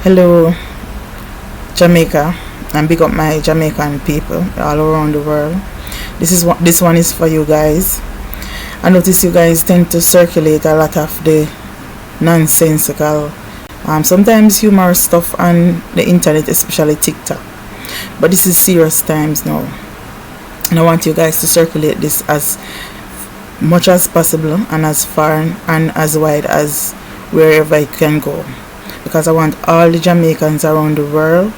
Hello, Jamaica, and big up my Jamaican people all around the world. This one is for you guys. I notice you guys tend to circulate a lot of the nonsensical, sometimes humorous stuff on the internet, especially TikTok. But this is serious times now, and I want you guys to circulate this as much as possible and as far and as wide as wherever it can go, because I want all the Jamaicans around the world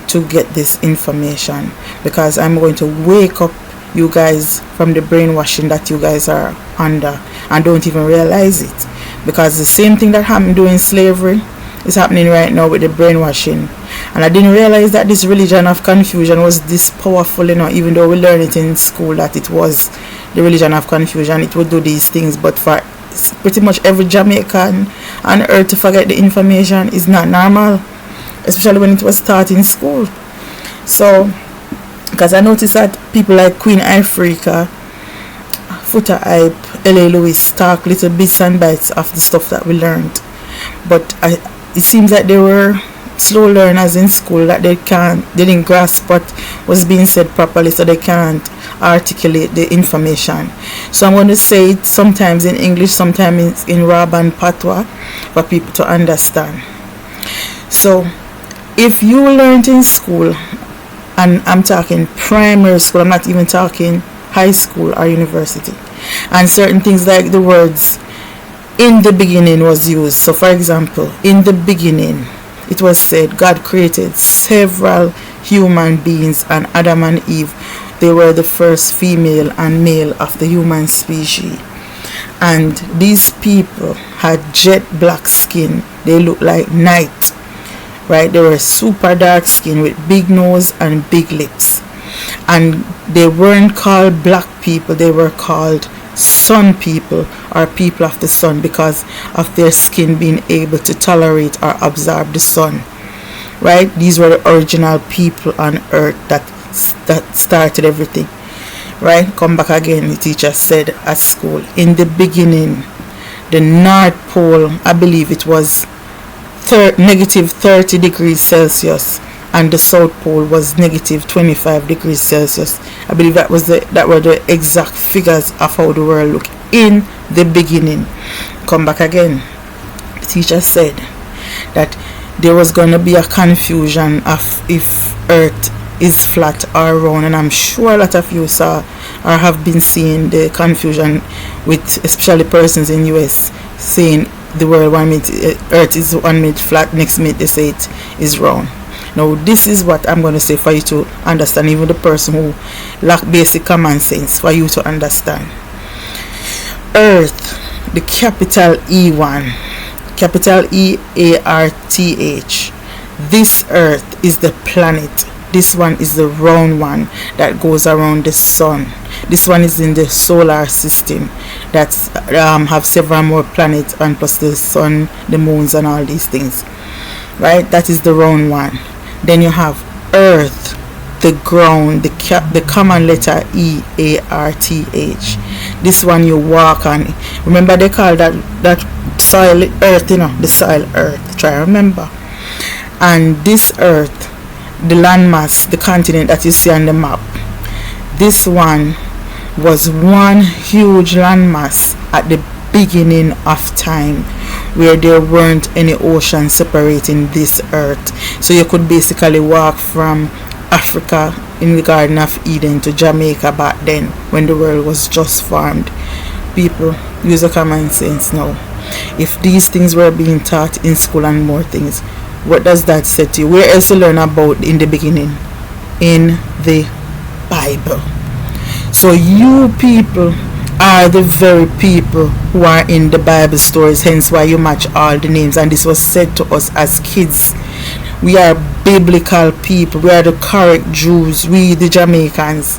to get this information, because I'm going to wake up you guys from the brainwashing that you guys are under and don't even realize it, because the same thing that happened during slavery is happening right now with the brainwashing. And I didn't realize that this religion of confusion was this powerful, even though we learned it in school that it was the religion of confusion, it would do these things. But for pretty much every Jamaican on earth to forget the information is not normal, especially when it was taught in school. So, because I noticed that people like Queen Africa, Footer Hype, L.A. Lewis talk little bits and bites of the stuff that we learned. But it seems like they were slow learners in school, that they didn't grasp what was being said properly, so they can't articulate the information. So I'm going to say it sometimes in English, sometimes in Rab and Patois for people to understand. So if you learned in school, and I'm talking primary school, I'm not even talking high school or university, and certain things like the words "in the beginning" was used. So for example, in the beginning it was said God created several human beings, and Adam and Eve, they were the first female and male of the human species. And these people had jet black skin. They looked like night, right? They were super dark skin with big nose and big lips. And they weren't called black people, they were called sun people, or people of the sun, because of their skin being able to tolerate or absorb the sun, right? These were the original people on earth that started everything, right? Come back again, the teacher said at school, in the beginning the North Pole, I believe it was negative 30 degrees Celsius, and the South Pole was negative 25 degrees Celsius. I believe that were the exact figures of how the world looked in the beginning. Come back again. The teacher said that there was going to be a confusion of if Earth is flat or round, and I'm sure a lot of you saw or have been seeing the confusion with especially persons in US saying the world one minute Earth is 1 minute flat, next minute they say it is round. Now this is what I'm going to say for you to understand, even the person who lack basic common sense, for you to understand. Earth, the capital E1, capital EARTH, this Earth is the planet. This one is the round one that goes around the sun. This one is in the solar system that have several more planets, and plus the sun, the moons, and all these things, right? That is the round one. Then you have Earth, the ground, the common letter EARTH. This one you walk on. Remember they call that soil Earth, the soil Earth. Try remember. And this Earth, the landmass, the continent that you see on the map, this one was one huge landmass at the beginning of time, where there weren't any ocean separating this Earth. So you could basically walk from Africa in the Garden of Eden to Jamaica back then, when the world was just formed. People, use a common sense now. If these things were being taught in school and more things, what does that say to you? Where else you learn about in the beginning? In the Bible. So you people are the very people who are in the Bible stories, hence why you match all the names. And this was said to us as kids. We are biblical people. We are the correct Jews. We the Jamaicans,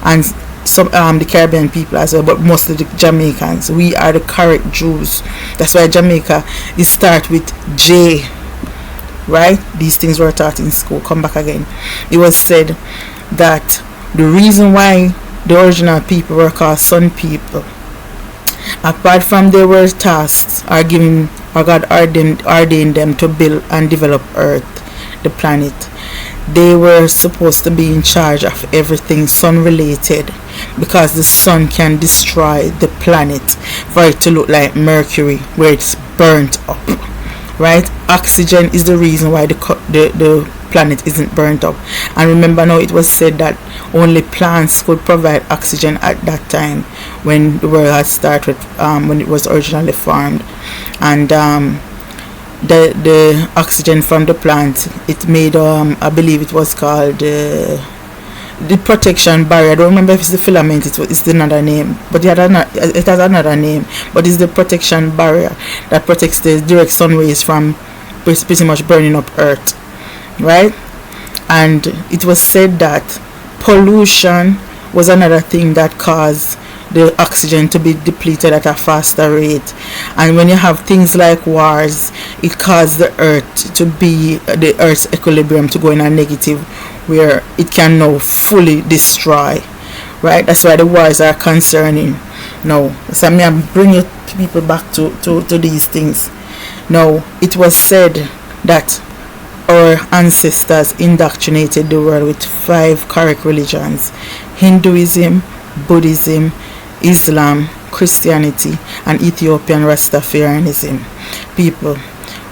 and some the Caribbean people as well, but most of the Jamaicans, we are the correct Jews. That's why Jamaica is start with J, right? These things were taught in school. Come back again. It was said that the reason why the original people were called sun people, apart from they were tasked or given or God ordained them to build and develop Earth, the planet. They were supposed to be in charge of everything sun related, because the sun can destroy the planet for it to look like Mercury, where it's burnt up, right? Oxygen is the reason why the planet isn't burnt up. And remember now, it was said that only plants could provide oxygen at that time, when the world had started, when it was originally formed. And the oxygen from the plant, it made I believe it was called the protection barrier. I don't remember if it's the filament, it's another name, but it has another name, but it's the protection barrier that protects the direct sun rays from pretty much burning up Earth, right? And it was said that pollution was another thing that caused the oxygen to be depleted at a faster rate. And when you have things like wars, it causes the Earth's equilibrium to go in a negative, where it can now fully destroy, right? That's why the wars are concerning. Now, so I'm bring you people back to these things. Now, it was said that our ancestors indoctrinated the world with 5 correct religions: Hinduism, Buddhism, Islam, Christianity, and Ethiopian Rastafarianism. People,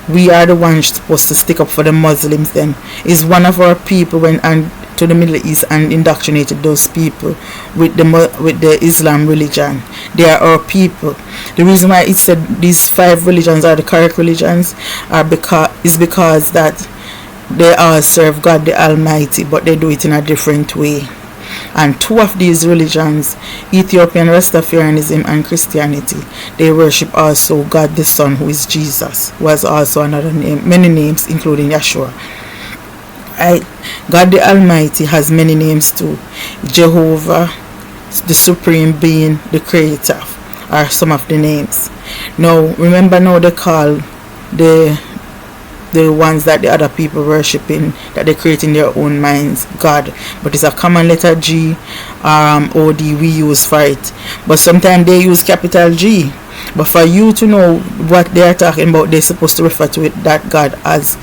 we are the ones supposed to stick up for the Muslims. Then is one of our people went and to the Middle East and indoctrinated those people with the Islam religion. They are our people. The reason why it said these 5 religions are the correct religions is because that they all serve God the Almighty, but they do it in a different way. And 2 of these religions, Ethiopian Rastafarianism and Christianity, they worship also God the Son, who is Jesus, who has also another name, many names, including Yeshua. Right? God the Almighty has many names too. Jehovah, the Supreme Being, the Creator, are some of the names. Now, remember now they call the ones that the other people worshipping, that they create in their own minds, God, but it's a common letter G, OD we use for it. But sometimes they use capital G. But for you to know what they are talking about, they're supposed to refer to it, that God, as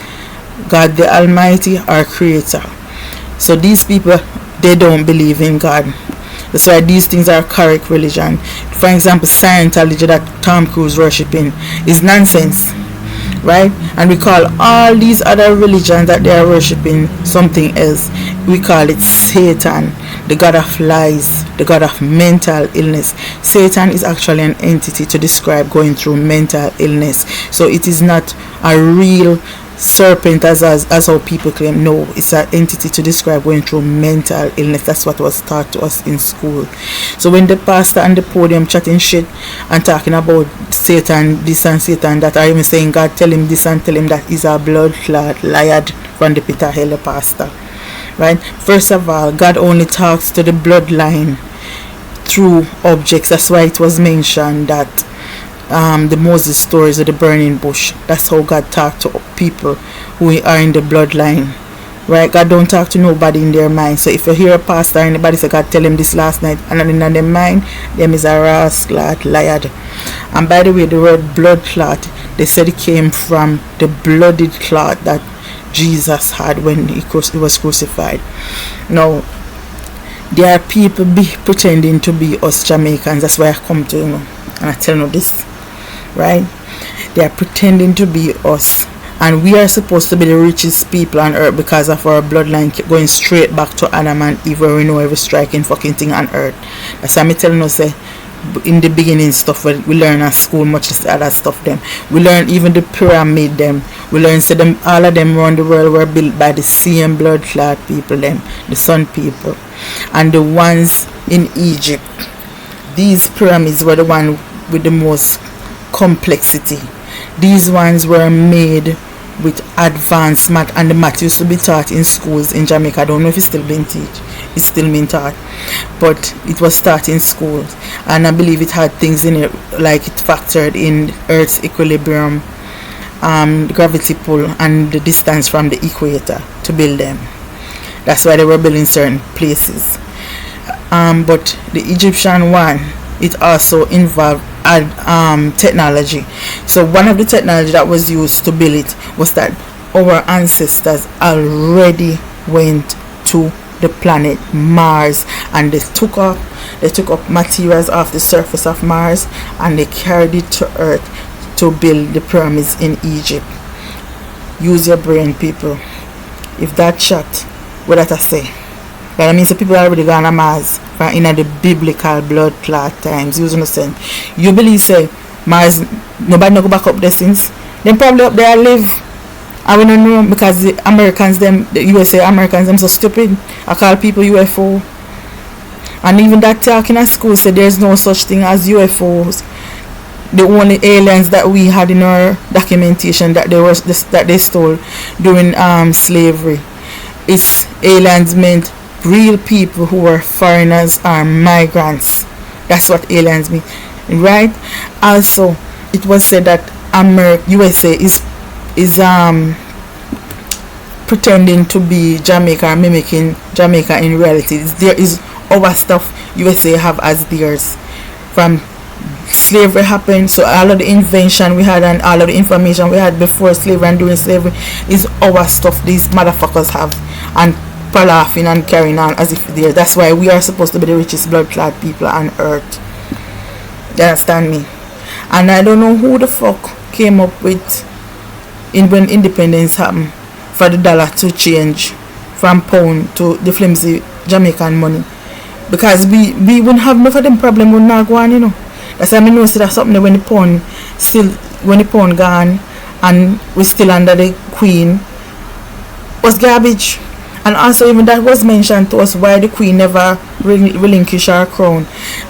God the Almighty, our Creator. So these people, they don't believe in God. That's why these things are correct religion. For example, Scientology that Tom Cruise worshipping is nonsense, right? And we call all these other religions that they are worshipping something else. We call it Satan, the god of lies, the god of mental illness. Satan is actually an entity to describe going through mental illness. So it is not a real serpent as how people claim. No, it's an entity to describe going through mental illness. That's what was taught to us in school. So when the pastor on the podium chatting shit and talking about Satan this and Satan that, or even saying God tell him this and tell him that, is a blood clot liar from the pit of hell, the pastor, right? First of all, God only talks to the bloodline through objects. That's why it was mentioned that the Moses stories of the burning bush, that's how God talked to people who are in the bloodline, right? God don't talk to nobody in their mind. So if you hear a pastor or anybody say God tell him this last night, and in their mind, them is a rascal, liar. And by the way, the word blood clot, they said it came from the blooded clot that Jesus had when he was crucified. Now, there are people pretending to be us Jamaicans. That's why I come to you and I tell you this, right? They are pretending to be us, and we are supposed to be the richest people on earth because of our bloodline going straight back to Adam and Eve, where we know every striking fucking thing on earth. That's why I'm telling us, say, in the beginning stuff we learn at school, much as the other stuff them. We learn even the pyramid them. We learn say them, all of them around the world were built by the same blood clot people them, the sun people. And the ones in Egypt, these pyramids were the one with the most complexity. These ones were made with advanced math, and the math used to be taught in schools in Jamaica. I don't know if it's still being taught, but it was taught in schools, and I believe it had things in it like it factored in Earth's equilibrium, the gravity pull, and the distance from the equator to build them. That's why they were building certain places. But the Egyptian one, it also involved technology. So one of the technology that was used to build it was that our ancestors already went to the planet Mars, and they took up materials off the surface of Mars and they carried it to Earth to build the pyramids in Egypt. Use your brain, people. If that shot, what that I say? That means the people already gone to Mars from in the biblical blood clot times. You understand? You believe say Mars nobody no go back up there since? Them probably up there live. I don't know, because the Americans them, the USA Americans them so stupid. I call people UFO. And even that talking at school said there's no such thing as UFOs. The only aliens that we had in our documentation that they stole during slavery, it's aliens meant real people who were foreigners or migrants. That's what aliens mean, right? Also, it was said that USA is pretending to be Jamaica or mimicking Jamaica in reality. There is our stuff USA have as theirs from slavery happened. So all of the invention we had and all of the information we had before slavery and during slavery is our stuff these motherfuckers have, and laughing and carrying on as if they're. That's why we are supposed to be the richest blood clot people on earth. You understand me? And I don't know who the fuck came up with when independence happened for the dollar to change from pound to the flimsy Jamaican money, because we wouldn't have enough of them problem would not go on, you know. That's why I know that's something when the pound gone and we still under the Queen was garbage. And also even that was mentioned to us why the Queen never relinquished her crown.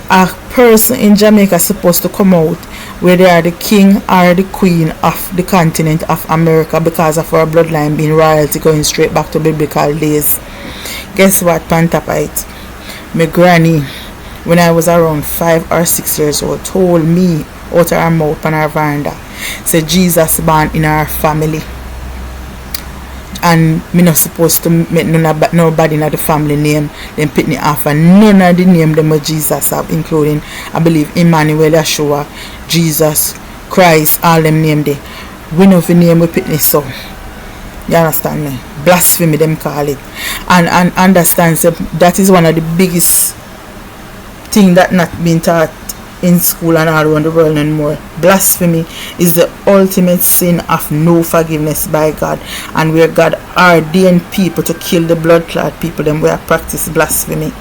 A person in Jamaica is supposed to come out where they are the king or the queen of the continent of America because of our bloodline being royalty going straight back to biblical days. Guess what, Pantapite? My granny, when I was around 5 or 6 years old, told me out of her mouth on her veranda, said Jesus born in our family. And me not supposed to make nobody in the family name them pick me off, and none of the name them of Jesus have, including I believe Emmanuel, Yeshua, Jesus, Christ, all them name there. We know the name we pick me so. You understand me? Blasphemy them call it. And understand so that is one of the biggest thing that not being taught in school and all around the world anymore. Blasphemy is the ultimate sin of no forgiveness by God, and where God ordained people to kill the blood clot people, them where practice blasphemy.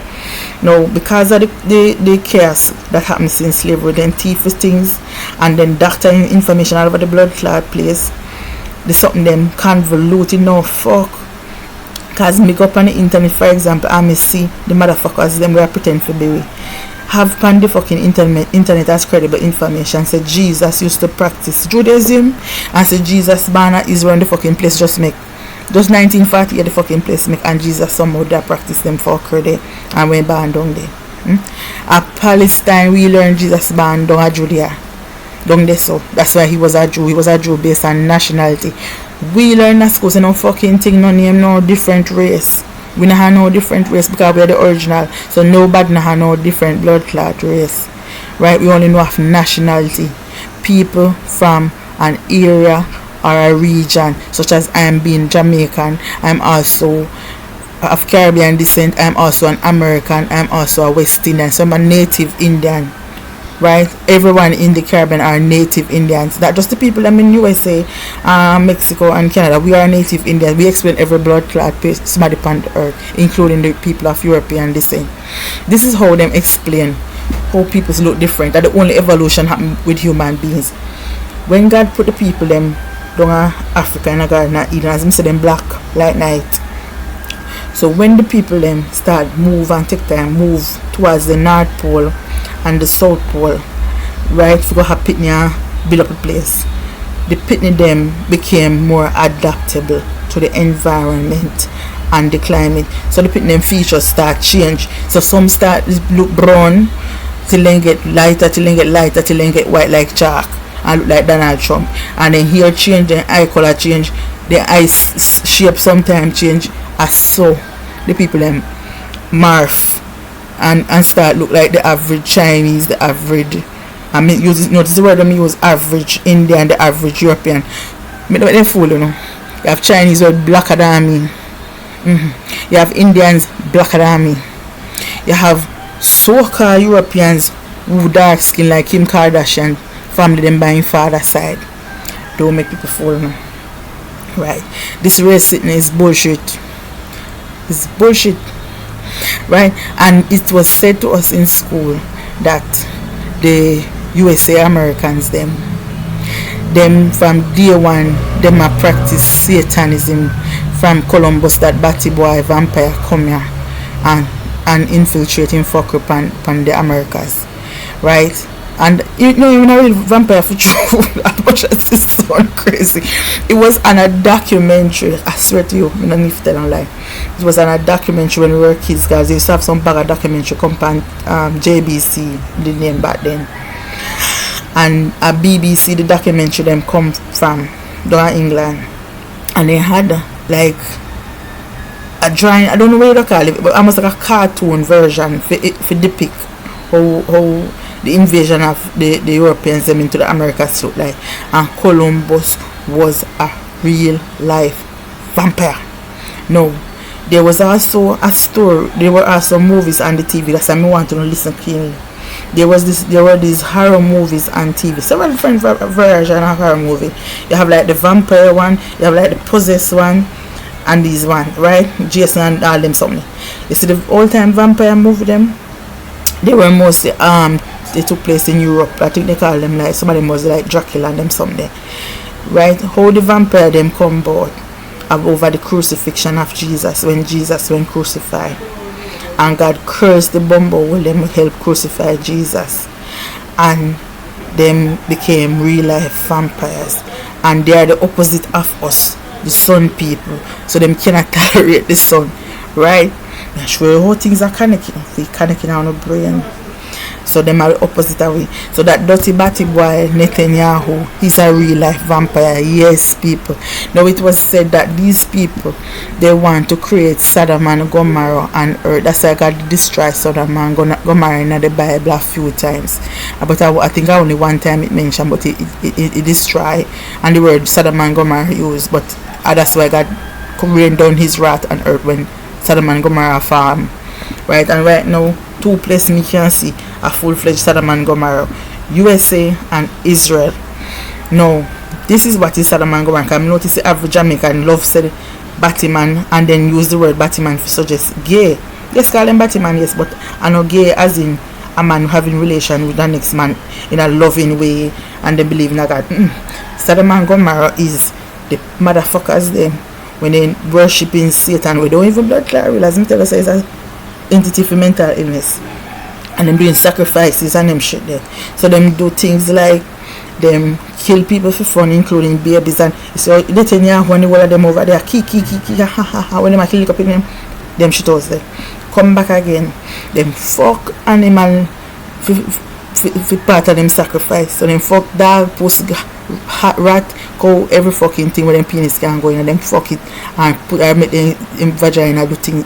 Now, because of the chaos that happened since slavery, then thief things and then doctoring information all over the blood clot place, the something them convoluted now fuck. Cause me go up on the internet, for example, I may see the motherfuckers them where pretend for be have pan the fucking internet as credible information. Say Jesus used to practice Judaism, and say Jesus banner Israel in the fucking place just 1948 the fucking place make, and Jesus somehow that practice them fucker there and went born down there. At Palestine we learn Jesus born down a Judea down there, so that's why he was a Jew based on nationality. We learn at school say no fucking thing, no name, no different race. We don't have no different race because we are the original. So nobody have no different blood clot race. Right? We only know of nationality. People from an area or a region, such as I am being Jamaican, I'm also of Caribbean descent, I'm also an American, I'm also a West Indian, so I'm a native Indian. Right? Everyone in the Caribbean are native Indians. Not just the people I'm in USA, Mexico and Canada. We are native Indians. We explain every blood clot somebody upon the earth, including the people of European descent. This is how them explain how people look different. That the only evolution happened with human beings. When God put the people them down Africa in a garden of Eden, as him say them black like night. So when the people them start move towards the North Pole and the South Pole, right, for go have pitney build up a place, the pitney them became more adaptable to the environment and the climate. So the pitney them features start change. So some start look brown till then get lighter, till then get white like chalk and look like Donald Trump. And then hair change, then eye color change, the eye shape sometimes change, as so the people them morph and start look like the average Chinese, the average, I mean, notice the word I use, average Indian, the average European. Me don't let them fool, you know. You have Chinese who are blacker than me. You have Indians blacker than me. You have so-called Europeans who dark skin like Kim Kardashian, family them by him father's side. Don't make people fool, you know. Right? This race is bullshit. It's bullshit. Right? And it was said to us in school that the USA Americans them from day one them a practice Satanism from Columbus, that batty boy vampire come here and infiltrating fuck up on the Americas, right? And you know, even a real vampire for true. As much as it sound crazy, it was on a documentary. I swear to you, I don't need to tell them lie. It was on a documentary when we were kids, guys. They used to have some bag of documentary come on JBC, the name back then, and a BBC, the documentary them come from down England, and they had like a drawing. I don't know what you call it, but almost like a cartoon version for depict how the invasion of the Europeans them into the Americas look like. And Columbus was a real life vampire. No, there was also a story. There were also movies on the TV. That's why I want to listen keenly. There were these horror movies on TV. Several different versions of horror movie. You have like the vampire one, you have like the possessed one, and these one, right? Jason and all them something. You see the old time vampire movie them? They were mostly they took place in Europe. I think they call them like, some of them was like Dracula and them something, right? How the vampire them come about over the crucifixion of Jesus, when Jesus went crucified, and God cursed the bumble will them help crucify Jesus, and them became real life vampires, and they are the opposite of us, the sun people, so them cannot tolerate the sun, right? I'm sure how things are connecting on the brain. So them are the opposite of we. So that dirty batty boy Netanyahu, he's a real life vampire. Yes, people. Now it was said that these people, they want to create Sodom and Gomorrah on earth. That's why God destroyed Sodom and Gomorrah in the Bible a few times. But I think only one time it mentioned, but it destroyed, and the word Sodom and Gomorrah used. But that's why God rained down his wrath on earth when Sodom and Gomorrah farm. Right? And right now, two places me can see a full-fledged Sodom and Gomorrah, USA and Israel. Now, this is what is Sodom and Gomorrah. Because I notice the average Jamaican love said Batman and then use the word Batman to suggest gay. Yes, call them Batman, yes, but I know gay as in a man having relation with the next man in a loving way and they believe in God. Sodom and Gomorrah is the motherfuckers them when they worshipping Satan. We don't even blood clot real, as me tell us, it's an entity for mental illness. And them doing sacrifices and them shit there. So them do things like them kill people for fun, including babies. And so they tell you when all of them over there kiki ha ha ha, when them kill up in them shit out there. Come back again. Them fuck animal for part of them sacrifice. So them fuck dog, pussy, rat, cow, every fucking thing where them penis can go in, and them fuck it and put make them vagina do things,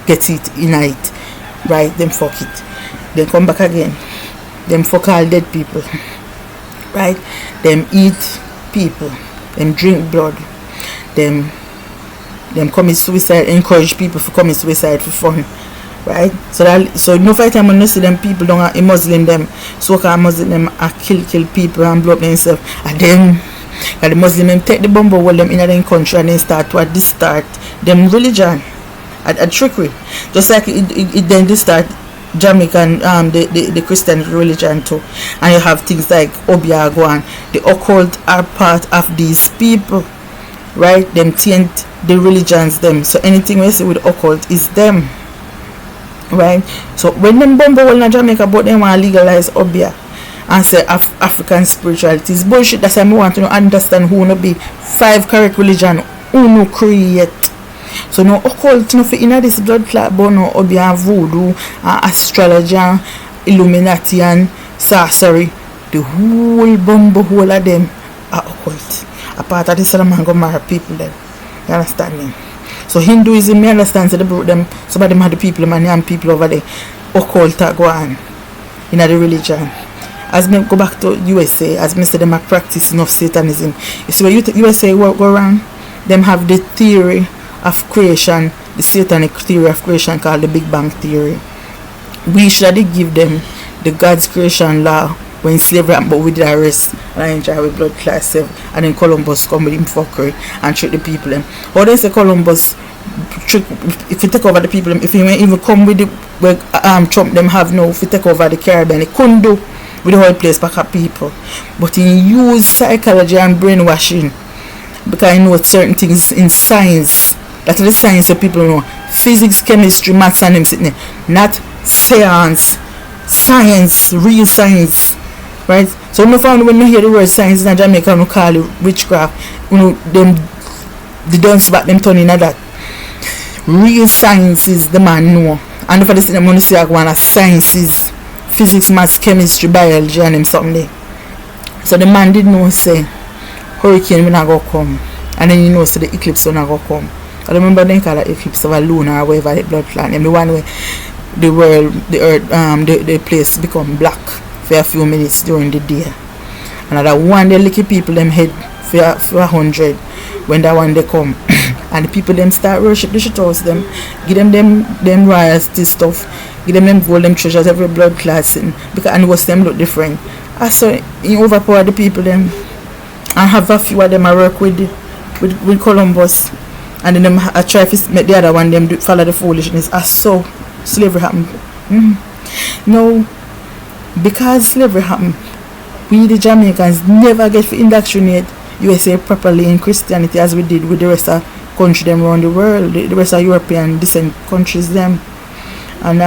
get it in it. Right? Them fuck it. Then come back again. Them fuck all dead people. Right? Them eat people. Them drink blood. Them commit suicide, encourage people to commit suicide for fun. Right? So no fight time when you see them people don't a Muslim them, so called Muslim them a kill people and blow up themselves. And then the Muslim them take the bomb hold them in their country and then start to distort them religion. A trickery. Just like it then start Jamaican the Christian religion too, and you have things like Obiago, and the occult are part of these people, right? Them taint the religions them. So anything we see with occult is them, right? So when them bumble in Jamaica, but they want to legalize Obia and say African spirituality is bullshit. That's why I want to understand who no be 5 correct religion who no create. So no occult, no for inna this blood clot, but no obi and voodoo and astrology and Illuminati and sorcery. The whole bumble whole of them are occult. A part of the Sodom and Gomorrah people then. You understand me? So Hinduism, me understand, so they brought them, some of them had the people, and young people over there. occult go on in the religion. As me go back to USA, as me say them a practice enough Satanism. You see what USA go around, them have the theory of creation, the satanic theory of creation called the Big Bang theory. We should give them the God's creation law when slavery happened, but we did arrest and enjoy with blood class 7, and then Columbus come with him fuckery and trick the people them. Or they say Columbus trick, if you take over the people them, if he even come with the where Trump them have now, if you take over the Caribbean, he couldn't do with the whole place back up people. But he used psychology and brainwashing because he knows certain things in science. That's the science that people know. Physics, chemistry, maths and them sitting there. Not science. Science, real science. Right? So no found when you hear the word science in Jamaica, no call it witchcraft. You know, them they don't back them turning at that. Real science is the man know. And for this thing I'm gonna say I want a sciences. Physics, maths, chemistry, biology and them something there. So the man did know say hurricane will not go come. And then you know so the eclipse will not go come. I remember they call it eclipse of a lunar or whatever the blood clot. And the one where the world, the earth, the place become black for a few minutes during the day. Another one they lick people them head for 100 when that one they come. And the people them start worship the shit house them. Give them royalty stuff. Give them gold, them treasures, every blood class in, because and was them look different. I saw he overpower the people them and have a few of them I work with Columbus, and then them I try to make the other one them follow the foolishness. I saw slavery happen. No, because slavery happened, we the Jamaicans never get to indoctrinate USA properly in Christianity as we did with the rest of country them around the world, the rest of European descent countries them. And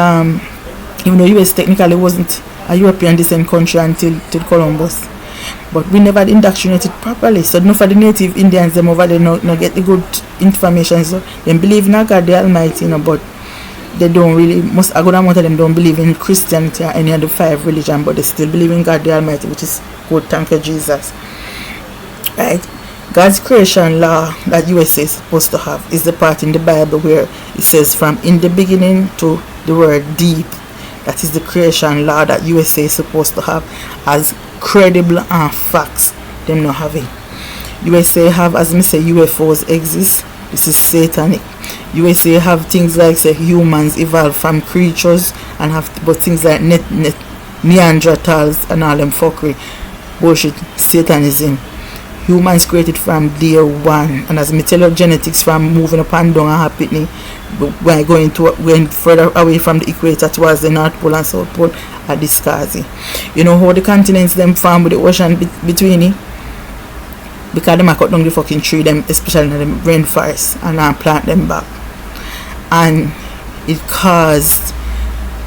even though US technically wasn't a European descent country until Columbus, but we never indoctrinated properly. So none of the native Indians them over there no get the good information. So they believe in God the Almighty, you know, but they don't really, most a good amount of them don't believe in Christianity or any of the 5 religions, but they still believe in God the Almighty, which is good, thank you Jesus. Right? God's creation law that USA is supposed to have is the part in the Bible where it says from in the beginning to the word deep. That is the creation law that USA is supposed to have as credible and facts. Them not have it. USA have, as me say, UFOs exist. This is satanic. USA have things like say humans evolved from creatures and have but things like Neanderthals and all them fuckery. Bullshit, Satanism. Humans created from day one, and as me tell you, genetics from moving up and down and happening when going further away from the equator towards the North Pole and South Pole are discussing. You know how the continents them form with the ocean between it? Because them cut down the fucking tree them, especially in the rainforest, and plant them back. And it caused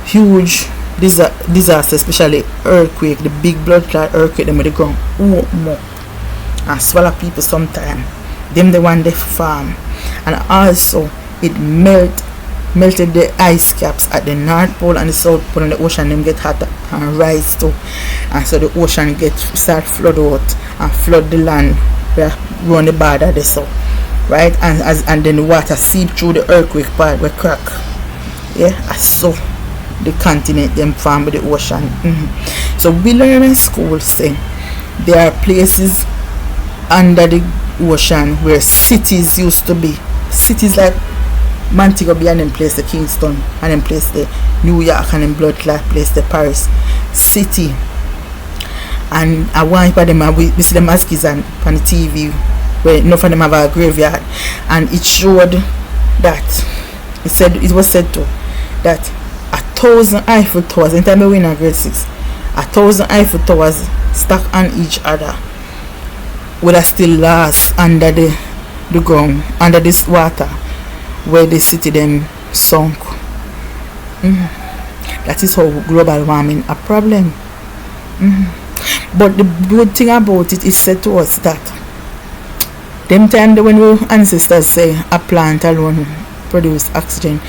huge disaster, especially earthquake, the big blood clot earthquake them with the ground. And swallow people sometime. Them the one they farm. And also it melted the ice caps at the North Pole and the South Pole, and the ocean them get hotter and rise too. And so the ocean start flood out and flood the land where run the border there so. Right? And then the water seep through the earthquake part where crack. Yeah, I saw the continent them farm with the ocean. So we learn in school say there are places under the ocean where cities used to be. Cities like Montego Bay and then place the Kingston and then place the New York and then blood clot place the Paris city. And I want for them we see them as kids on the TV where enough of them have a graveyard, and it showed that it was said to that 1,000 Eiffel Towers in time we in grade 6, 1,000 Eiffel Towers stacked on each other would have still last under the ground, under this water where the city them sunk. That is how global warming a problem. But the good thing about it is said to us that them time when our ancestors say a plant alone produce oxygen,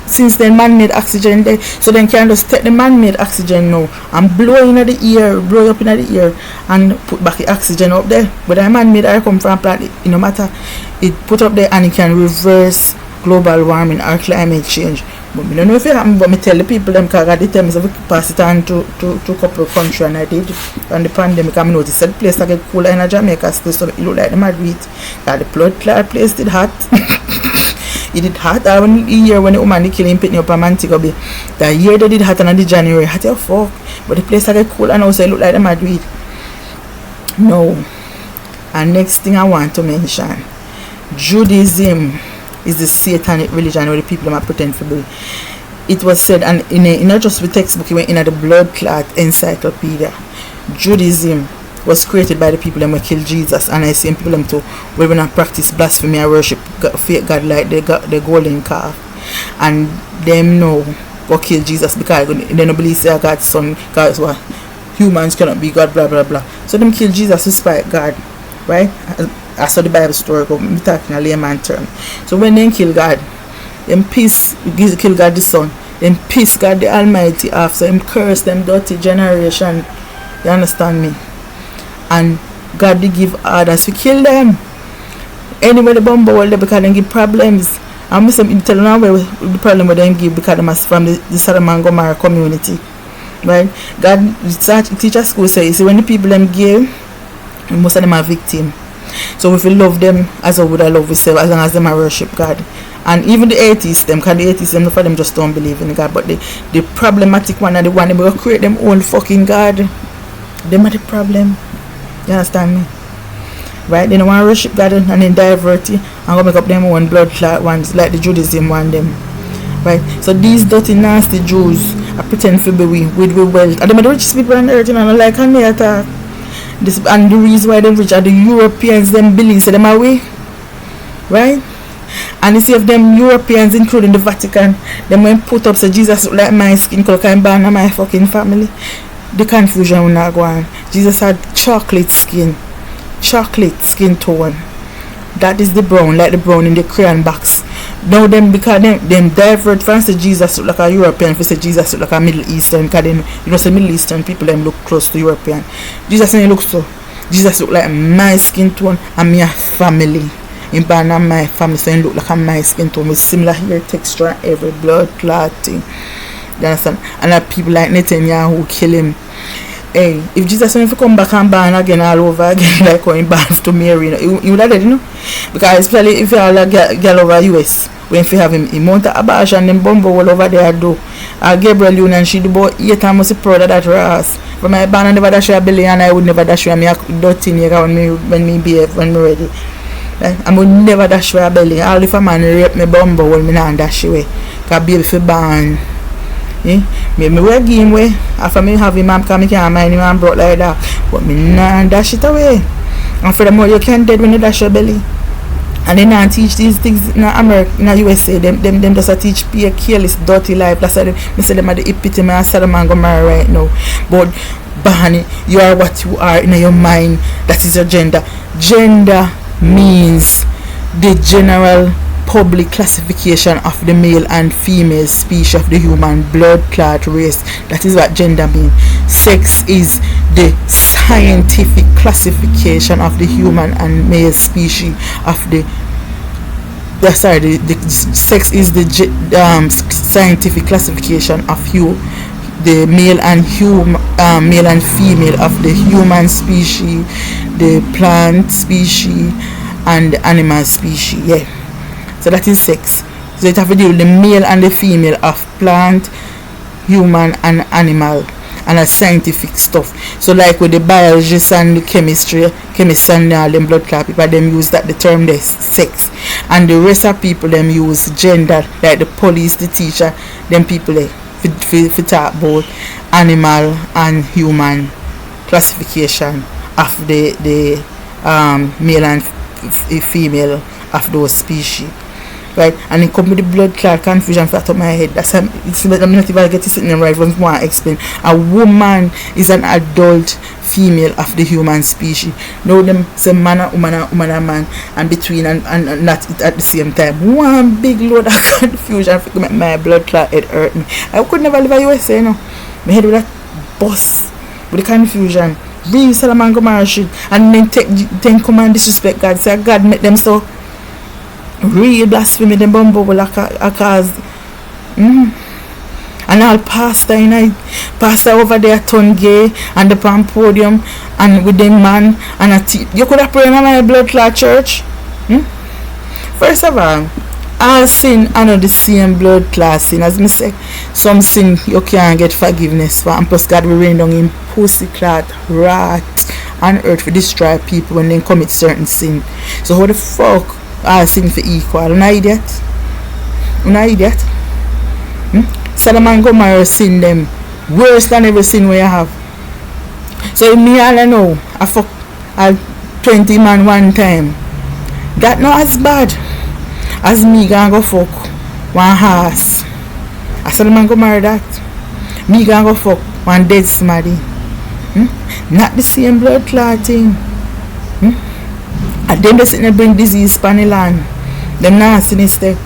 since then man-made oxygen there, so then can just take the man-made oxygen now and blow in the air, blow up in the air and put back the oxygen up there. But the man-made air come from plant, it no matter, it put up there and it can reverse global warming or climate change But I don't know if it happened, but me tell the people them because God tell me so we pass it on to couple of countries, and I did. And the pandemic, I noticed that place like a cool in Jamaica still, so it look like the Madrid. That the blood clot place did hot. It did hot. I when year when the woman kill him picking up a Montego Bay. That year they did hot and the January hot your fuck. But the place like a cool and also it look like the Madrid. No. And next thing I want to mention, Judaism is the satanic religion where the people might pretend to be. It was said, and in not just the textbook, it went in the blood clot encyclopedia. Judaism was created by the people that killed Jesus, and I see people them too, where we not practice blasphemy and worship fake God like the golden calf, and them know go kill Jesus because they don't believe that God's son, because what humans cannot be God, blah blah blah. So them kill Jesus despite God, right? I saw the Bible story, but I'm talking a layman term. So when they kill God, them piss kill God the Son, them piss God the Almighty off, so them curse them dirty generation. You understand me? And God they give orders to kill them. Anyway, the bomb world because they give problems. I'm telling you where the problem with them give because they must from the Sodom and Gomorrah community, right? God teacher school says when the people them give, most of them are victim. So if we love them as we would love ourselves, as long as them worship God. And even the atheists, them for them just don't believe in God. But the problematic one and the one they will create them own fucking God. Them are the problem. You understand me? Right? They don't want to worship God and then divert it and go make up them own blood clot ones like the Judaism one them. Right? So these dirty nasty Jews are pretend to be with wealth. And them are the richest people on earth, and I like how they attack. This, and the reason why them rich are the Europeans, them believe, so them away, right? And you see if them Europeans, including the Vatican, them when put up so Jesus look like my skin color can ban my fucking family, the confusion will not go on. Jesus had chocolate skin tone. That is the brown, like the brown in the crayon box. Now them because them divert from say Jesus look like a European, if say Jesus look like a Middle Eastern, because then you know say Middle Eastern people them look close to European. Jesus look like my skin tone and me a family. In Bana my family, so he look like a my skin tone with similar hair texture and every blood clotting. You understand? And that people like Netanyahu who kill him. Hey, if Jesus went to come back and born again all over again, like going back to Mary, you would have dead, you know? Because especially if you have a girl over US, when you have him, he mount a abash and them bumbo all over there do. Gabriel Union, she do about 8 times proud of that race. From my band, I never dash her belly, and I would never dash her. Me a dirty nigga when me behave, when me ready. Right? I would never dash her belly. All if a man rape me bumbo, well, me not dash away. Because baby for born. Me wear game way after me have him because me can't mind him and brought like that, but me nah dash it away. And furthermore, you can't dead when you dash your belly. And they not teach these things in America, in the USA. Them just teach be a careless, dirty life. That's why me say them are the epitome of Sodom and Gomorrah right now. But Bahani, you are what you are in your mind. That is your gender. Gender means the general public classification of the male and female species of the human blood clot race. That is what gender means. Sex is the scientific classification of the human and male species of the sex is the scientific classification of the male and female of the human species, the plant species, and the animal species. Yeah. So that is sex. So it have to do with the male and the female of plant, human, and animal, and a scientific stuff. So like with the biologists and the chemists and all them blood clot people, them use that the term there sex. And the rest of people them use gender, like the police, the teacher, them people there for talk about animal and human classification of the male and female of those species. Right, and it come with the blood clot confusion for top of my head. That's I'm not even get it sitting right from what I explain. A woman is an adult female of the human species. Now them say man and woman and man, and between and not it at the same time. One big load of confusion for make my blood clot head hurt me. I could never live in USA, you know. My head with that bus with the confusion. Real Sodom and Gomorrah shit, and then come and disrespect God. Say God make them so real blasphemy, them bumble will cause And all pastor pastor over there turn gay and the palm podium and with them man and you could have prayed in my blood clot church. First of all sin are not the same blood class sin. As me say, some sin you can't get forgiveness for, and plus God will rain down in pussy clot, rat and earth for destroy people when they commit certain sin. So how the fuck all sin for equal? Una idiot? Sodom and Gomorrah sin them worse than every sin we have. So me all I know, I fuck 20 man one time. That not as bad as me gonna go fuck one horse. I Sodom and Gomorrah that. Me gonna go fuck one dead somebody. Not the same blood clotting. And them they sitting there bring disease upon the land. Them nastiness there.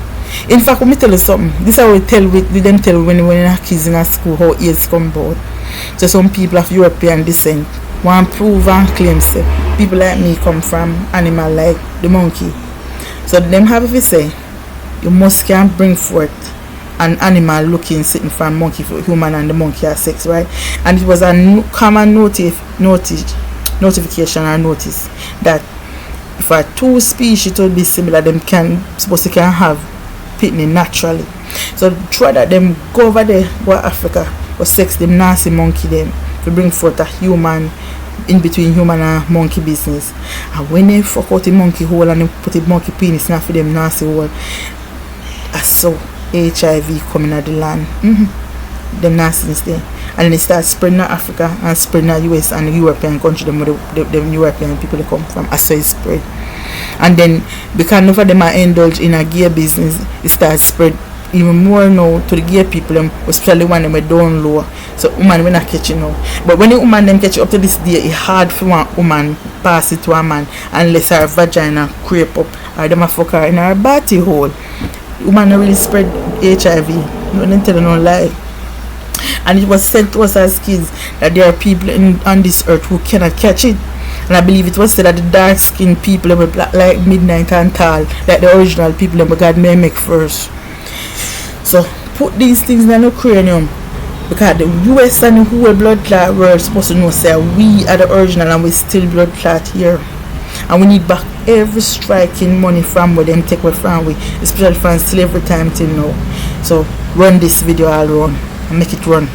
In fact, let me tell you something. This is how we tell when our kids in a school how AIDS come about. So some people of European descent want to prove and claim say people like me come from animal like the monkey. So them have to say you must can bring forth an animal looking sitting from monkey for human and the monkey have sex, right? And it was a common notification or notice that if a two species would be similar, them can have pitney naturally. So try that them go over there where Africa or sex them nasty monkey them to bring forth a human in between human and monkey business. And when they fuck out the monkey hole and they put the monkey penis now for them nasty hole, I saw HIV coming out the land. Them nastiness there. And then they start spreading out Africa and spreading out US and the European country, them European people they come from. I saw it spread. And then because none of them are indulged in a gay business, it starts spread even more now to the gay people, them, especially when they are down low. So woman we not catching now. But when the woman them catch up to this day, it's hard for one woman pass it to a man unless her vagina creep up or them a fuck her in her body hole. Woman really spread HIV. No them tell no lie. And it was said to us as kids that there are people on this earth who cannot catch it. And I believe it was said that the dark skinned people were black like midnight and tall, like the original people that God may make first. So put these things in the cranium, because the US and the whole blood clot world supposed to know say we are the original and we still blood clot here. And we need back every striking money from where them take away from we, especially from slavery time till now. So run this video all around and make it run.